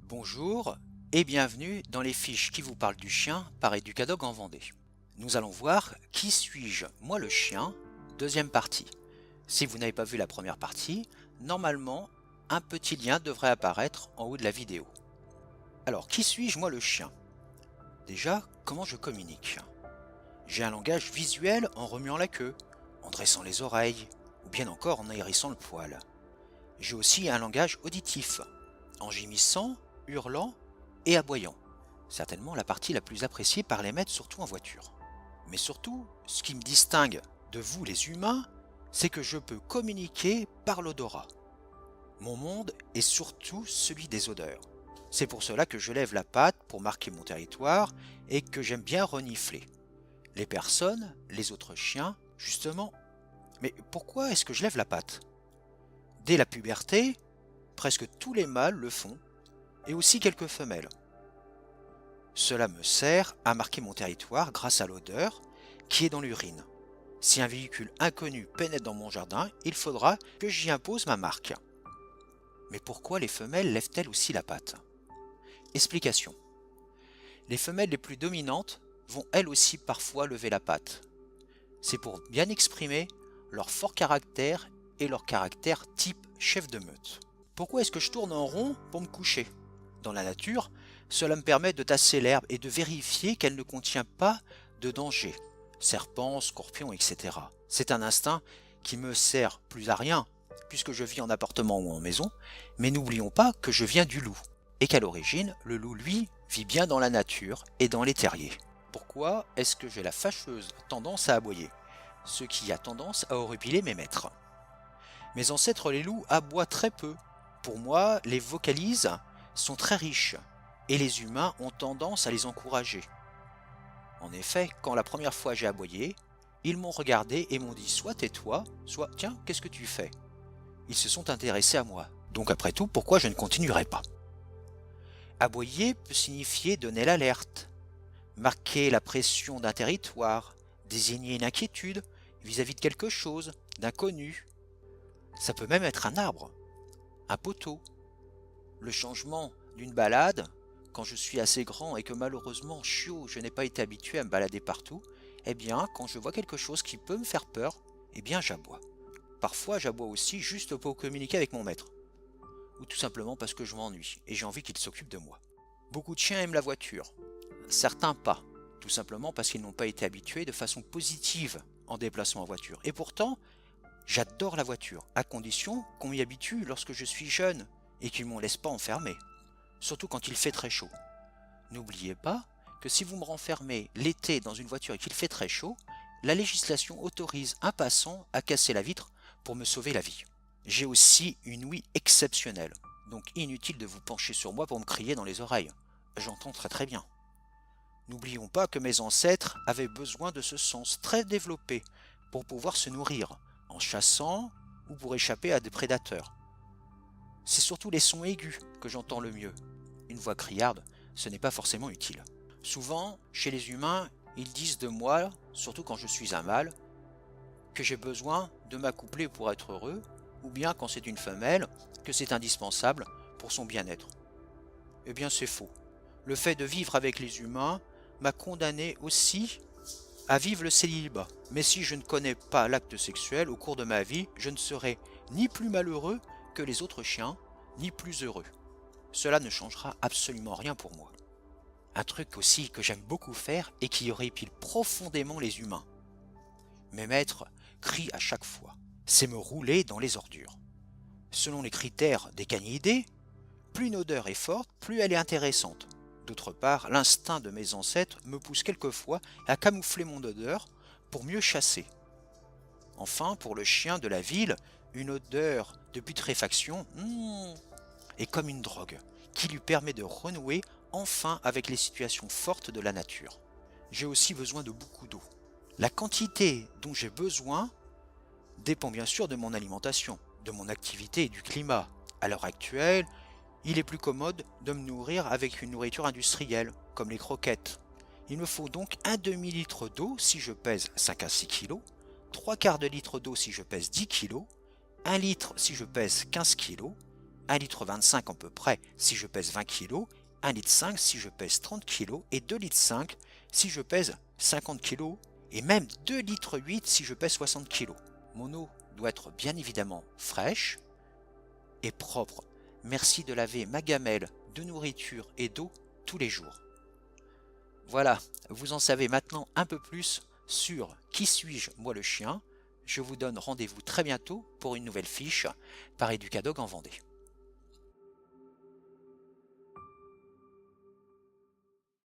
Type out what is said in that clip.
Bonjour et bienvenue dans les fiches qui vous parlent du chien par Educadog en Vendée. Nous allons voir Qui suis-je, moi le chien, deuxième partie. Si vous n'avez pas vu la première partie, normalement un petit lien devrait apparaître en haut de la vidéo. Alors qui suis-je, moi le chien? Déjà, comment je communique? J'ai un langage visuel en remuant la queue, en dressant les oreilles, ou bien encore en hérissant le poil. J'ai aussi un langage auditif, en gémissant, hurlant et aboyant. Certainement la partie la plus appréciée par les maîtres, surtout en voiture. Mais surtout, ce qui me distingue de vous les humains, c'est que je peux communiquer par l'odorat. Mon monde est surtout celui des odeurs. C'est pour cela que je lève la patte pour marquer mon territoire et que j'aime bien renifler. Les personnes, les autres chiens, justement. Mais pourquoi est-ce que je lève la patte? Dès la puberté, presque tous les mâles le font, et aussi quelques femelles. Cela me sert à marquer mon territoire grâce à l'odeur qui est dans l'urine. Si un véhicule inconnu pénètre dans mon jardin, il faudra que j'y impose ma marque. Mais pourquoi les femelles lèvent-elles aussi la patte? Explication. Les femelles les plus dominantes vont elles aussi parfois lever la patte. C'est pour bien exprimer leur fort caractère et leur caractère type chef de meute. Pourquoi est-ce que je tourne en rond pour me coucher? Dans la nature, cela me permet de tasser l'herbe et de vérifier qu'elle ne contient pas de danger, serpents, scorpions, etc. C'est un instinct qui me sert plus à rien, puisque je vis en appartement ou en maison, mais n'oublions pas que je viens du loup, et qu'à l'origine, le loup, lui, vit bien dans la nature et dans les terriers. Pourquoi est-ce que j'ai la fâcheuse tendance à aboyer, ce qui a tendance à horripiler mes maîtres? Mes ancêtres les loups aboient très peu. Pour moi, les vocalises sont très riches et les humains ont tendance à les encourager. En effet, quand la première fois j'ai aboyé, ils m'ont regardé et m'ont dit soit tais-toi, soit tiens, qu'est-ce que tu fais? Ils se sont intéressés à moi. Donc après tout, pourquoi je ne continuerai pas? Aboyer peut signifier donner l'alerte, marquer la pression d'un territoire, désigner une inquiétude vis-à-vis de quelque chose, d'inconnu. Ça peut même être un arbre, un poteau. Le changement d'une balade, quand je suis assez grand et que malheureusement chiot, je n'ai pas été habitué à me balader partout, eh bien quand je vois quelque chose qui peut me faire peur, eh bien j'aboie. Parfois j'aboie aussi juste pour communiquer avec mon maître, ou tout simplement parce que je m'ennuie et j'ai envie qu'il s'occupe de moi. Beaucoup de chiens aiment la voiture, certains pas, tout simplement parce qu'ils n'ont pas été habitués de façon positive en déplacement en voiture. Et pourtant, j'adore la voiture, à condition qu'on m'y habitue lorsque je suis jeune et qu'ils ne m'en laissent pas enfermer, surtout quand il fait très chaud. N'oubliez pas que si vous me renfermez l'été dans une voiture et qu'il fait très chaud, la législation autorise un passant à casser la vitre pour me sauver la vie. J'ai aussi une ouïe exceptionnelle, donc inutile de vous pencher sur moi pour me crier dans les oreilles. J'entends très très bien. N'oublions pas que mes ancêtres avaient besoin de ce sens très développé pour pouvoir se nourrir, en chassant ou pour échapper à des prédateurs. C'est surtout les sons aigus que j'entends le mieux. Une voix criarde, ce n'est pas forcément utile. Souvent, chez les humains, ils disent de moi, surtout quand je suis un mâle, que j'ai besoin de m'accoupler pour être heureux, ou bien quand c'est une femelle, que c'est indispensable pour son bien-être. Eh bien c'est faux. Le fait de vivre avec les humains m'a condamné aussi à vivre le célibat. Mais si je ne connais pas l'acte sexuel au cours de ma vie, je ne serai ni plus malheureux que les autres chiens, ni plus heureux. Cela ne changera absolument rien pour moi. Un truc aussi que j'aime beaucoup faire et qui horripile profondément les humains. Mes maîtres crient à chaque fois, c'est me rouler dans les ordures. Selon les critères des canidés, plus une odeur est forte, plus elle est intéressante. D'autre part, l'instinct de mes ancêtres me pousse quelquefois à camoufler mon odeur pour mieux chasser. Enfin, pour le chien de la ville, une odeur de putréfaction est comme une drogue qui lui permet de renouer enfin avec les situations fortes de la nature. J'ai aussi besoin de beaucoup d'eau. La quantité dont j'ai besoin dépend bien sûr de mon alimentation, de mon activité et du climat. À l'heure actuelle, il est plus commode de me nourrir avec une nourriture industrielle, comme les croquettes. Il me faut donc un demi-litre d'eau si je pèse 5 à 6 kg, 3/4 de litre d'eau si je pèse 10 kg, 1 litre si je pèse 15 kg, 1,25 litre à peu près si je pèse 20 kg, 1,5 litre si je pèse 30 kg et 2,5 litres si je pèse 50 kg et même 2,8 litres si je pèse 60 kg. Mon eau doit être bien évidemment fraîche et propre. Merci de laver ma gamelle de nourriture et d'eau tous les jours. Voilà, vous en savez maintenant un peu plus sur Qui suis-je, moi le chien. Je vous donne rendez-vous très bientôt pour une nouvelle fiche par Educadog en Vendée.